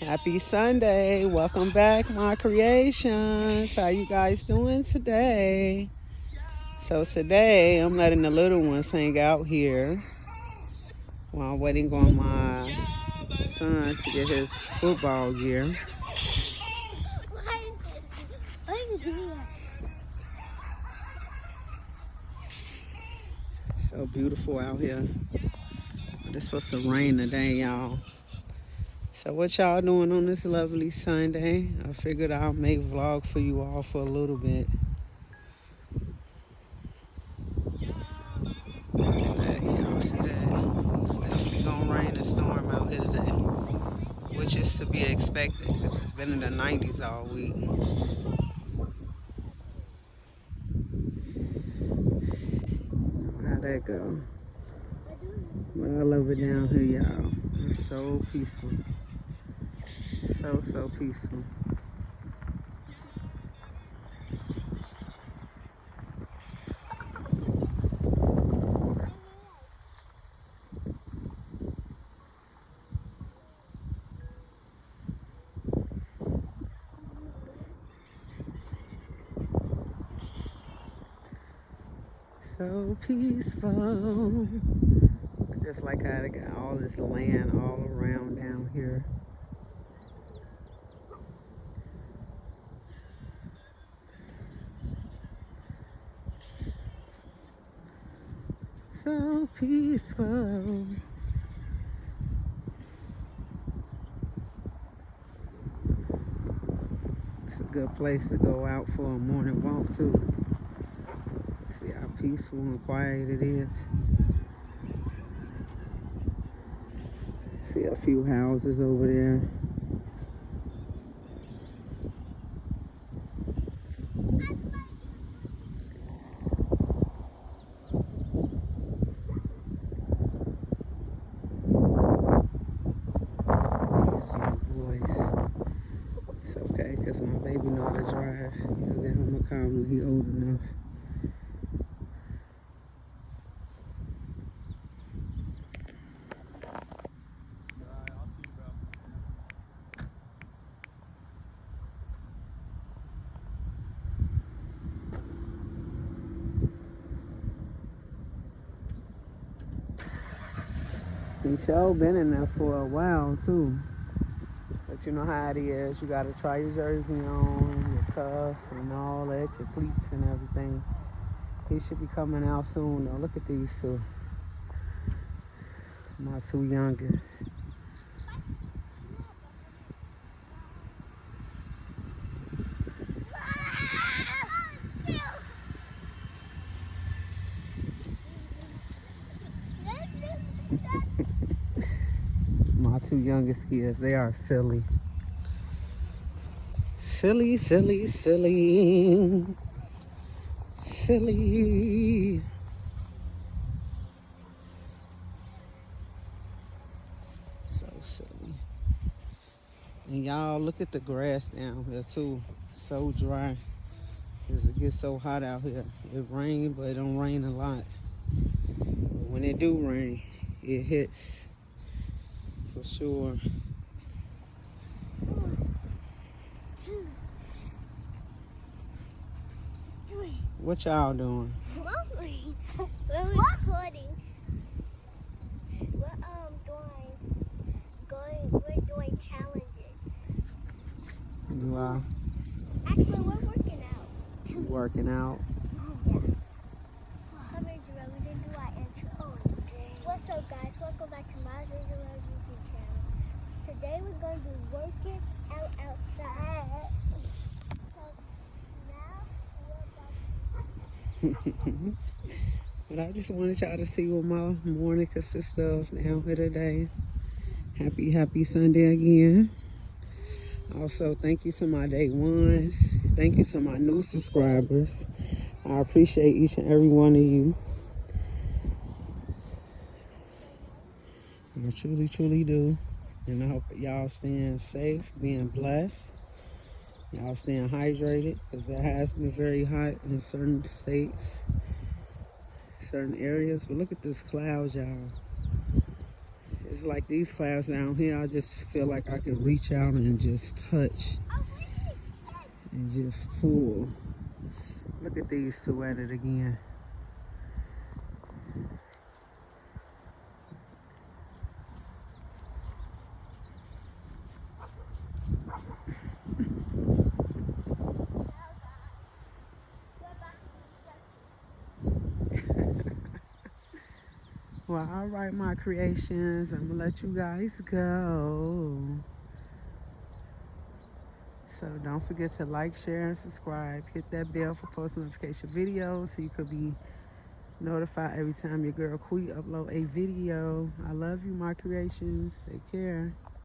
Happy Sunday. Welcome back, my creations. How you guys doing today? So today I'm letting the little ones hang out here while I'm waiting on my son to get his football gear. So beautiful out here. But it's supposed to rain today, y'all. So what y'all doing on this lovely Sunday? I figured I'll make vlog for you all for a little bit. Y'all see that? It's definitely gonna rain and storm out here today, which is to be expected because it's been in the 90s all week. How'd that go? Well, I love it down here, y'all. It's so peaceful. So peaceful. So peaceful. Just like how they got all this land all around down here. So peaceful. It's a good place to go out for a morning walk too. See how peaceful and quiet it is. See a few houses over there. It's okay, because my baby know how to drive. You'll get him a car when he old enough. He sure been in there for a while too. But you know how it is. You gotta try your jersey on, your cuffs and all that, your cleats and everything. He should be coming out soon though. Look at these two. My two youngest. My two youngest kids, they are silly. Silly. So silly. And y'all look at the grass down here too. So dry. Because it gets so hot out here. It rains, but it don't rain a lot. But when it do rain, it hits for sure. What y'all doing? We're recording. We're doing challenges. You are? Actually, we're working out. You working out? Yeah. We didn't do our intro. What's up, guys? Welcome back to my YouTube channel. Today we're going to be working out outside. But I just wanted y'all to see what my morning consists of now for today. Happy Sunday again. Also, thank you to my day ones. Thank you to my new subscribers. I appreciate each and every one of you. I truly do. And I hope y'all staying safe, being blessed. Y'all staying hydrated because it has been very hot in certain states, certain areas. But look at this clouds, y'all. It's It's like these clouds down here, I just feel like I can reach out and just touch and just pull. Look at these two at it again. Well, all right, my creations, I'm gonna let you guys go. So don't forget to like, share, and subscribe. Hit that bell for post notification videos so you could be notified every time your girl Quee upload a video. I love you, my creations. Take care.